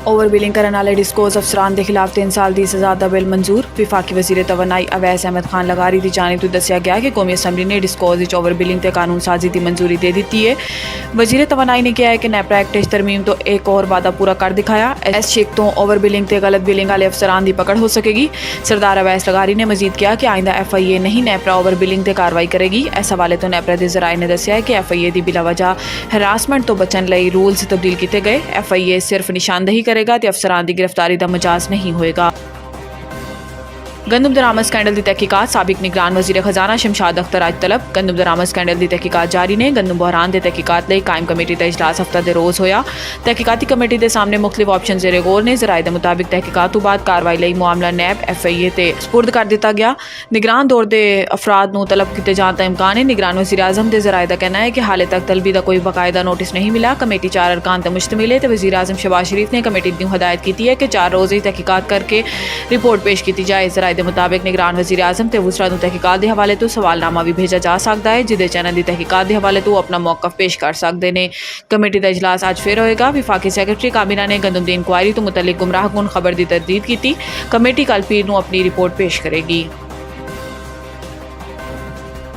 Over billing करने वाले discoms अफसरान के खिलाफ 3 साल की सज़ा का बिल मंजूर। विफाकी वज़ीर तवनाई अवैस अहमद खान लगारी की जानिब तो दसिया गया कि कौमी असैम्बली ने डिस्कोज ओवर बिलिंग से कानून साजी की मंजूरी दे दी है। वज़ीर तवनाई ने कहा है कि नैपरा एक्ट तरमीम तो एक और वादा पूरा कर दिखाया। इस शेख तो ओवर बिलिंग से गलत बिलिंग वाले अफसरान की पकड़ हो सकेगी। सरदार अवैस लगारी ने मजीद किया कि आइंदा FIA नहीं नैपरा ओवर बिलिंग से कार्रवाई करेगी। इस हवाले तो नैपरा के जराए ने दसिया है कि FIA की बिला वजह हरासमेंट तो बचने लई रूल्स तब्दील किए गए। FIA सिर्फ निशानदही करेगा तो अफसरान की गिरफ्तारी का मजाज नहीं होएगा। गंदम दरामद स्कैंडल की तहकीकात साबिक निगरान वज़ीर खजाना शमशाद अख्तर आज तलब। गंदम दरामद स्कैंडल की तहकीकात जारी ने। गंदम बहरान की तहकीकात लिए कायम कमेटी का इजलास हफ्ता दे रोज़ होया। तहकीकाती कमेटी के सामने मुख्तलिफ ऑप्शन जेरे गौर ने। जराए के मुताबिक तहकीकात तो बाद कार्रवाई लिए मामला नैब FIA ते सपुर्द कर दिता गया। निगरान दौर के अफराद को तलब किए जाने का इम्कान है। निगरान वज़ीर आज़म के जराए का कहना है कि हाले तक तलबी का कोई बाकायदा नोटिस नहीं मिला। कमेटी 4 अरकान पर मुश्तमिल है तो वज़ीर आज़म शहबाज शरीफ ने कमेटी की हदायत की है कि 4 रोज़ तहकीकात करके रिपोर्ट पेश की जाए। जराए के मुताबिक निगरान वज़ीर आज़म ते वुसरा नूं तहकीकात के हवाले तो सवालनामा भी भेजा जा सकता है जिदे चैनल की तहकीकात के हवाले तो अपना मौकफ पेश कर सकते हैं। कमेटी का इजलास अज फिर होएगा। विफाकी सैकटरी काबीना ने गंदम की इंक्वायरी तो मुतलिक गुमराहकुन खबर की तरदीद की। कमेटी कल पीर नूं अपनी रिपोर्ट पेश करेगी।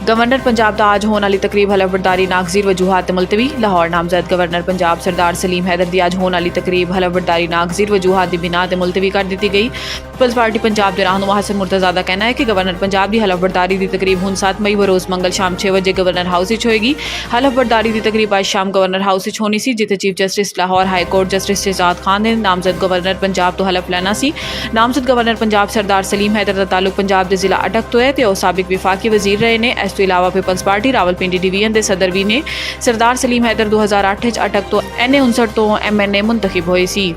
गवर्नर पंजाब का आज होने वाली तकरीब हलफबरदारी नागजीर वजूहात मुलतवी। लाहौर नामजद गवर्नर पंजाब सरदार सलीम हैदर की आज होने वाली तकरीब हलफबरदारी नागजीर वजूहात की बिना ते मुलतवी कर दी गई। पीपल्स पार्टी पंजाब के रहनुमा हसन मुर्तज़ा का कहना है कि गवर्नर पंजाब की हलफबरदारी की तकरीब हुण 7 मई बरोज़ मंगल शाम 6 बजे गवर्नर हाउस होएगी। हलफबरदारी की तकरीब आज शाम गवर्नर हाउस होनी सी जिथे Chief Justice Lahore High Court Justice Shahzad Khan ने नामजद गवर्नर पंजाब तो हलफ लेना सी। नामजद गवर्नर पंजाब सरदार सलीम हैदर का ताल्लुक पंजाब के जिला अटक तो है तो साबिक विफाकी वजीर रहे ने। इस तो इलावा पीपल्स पार्टी रावलपिंडी डिवीजन के सदर भी ने। सरदार सलीम हैदर 2008 अटक तो NA 59 तो MNA मुंतखब होए सी।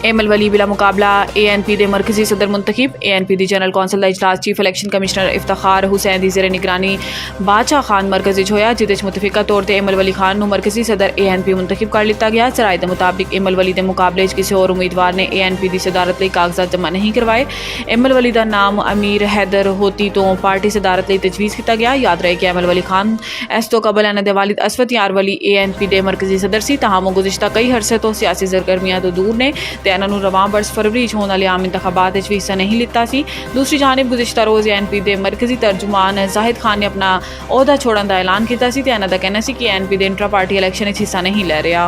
एमल वली बिला मुकाबला ANP के मरकजी सदर मुंतखब। ANP की जनरल कौंसल का इजलास चीफ इलेक्शन कमिश्नर इफ्तार हुसैन की जेर निगरानी बादशाह खान मरकजी होया जिदे मुतफिका तौर पर एमल वली खान को मरकजी सदर ANP मुंतखब कर लिया गया। जराए के मुताबिक एमल वली के मुकाबले किसी और उम्मीदवार ने ANP की सदारत लिए कागजात जमा नहीं करवाए। एमल वली का नाम अमीर हैदर होती तो पार्टी सदारत लिए तजवीज़ किया गया। याद रहे कि एमल वली खान इस तो कबल इन्हों के वालिद असवत यार वली ANP के मरकजी सदर से। तहां गुज़िश्ता कई अरसे तो सियासी सरगर्मियां तो दूर ने इन्होंने रवां बरस फरवरी होने वाले आम इंतखाबात भी हिस्सा नहीं लिता सी। दूसरी जानिब गुज़िश्ता रोज़ ANP के मरकजी तर्जुमान जाहिद खान ने अपना अहदा छोड़ने का ऐलान किया। इन्हों का कहना है कि ANP के इंट्रा पार्टी इलैक्शन हिस्सा नहीं ले रहा।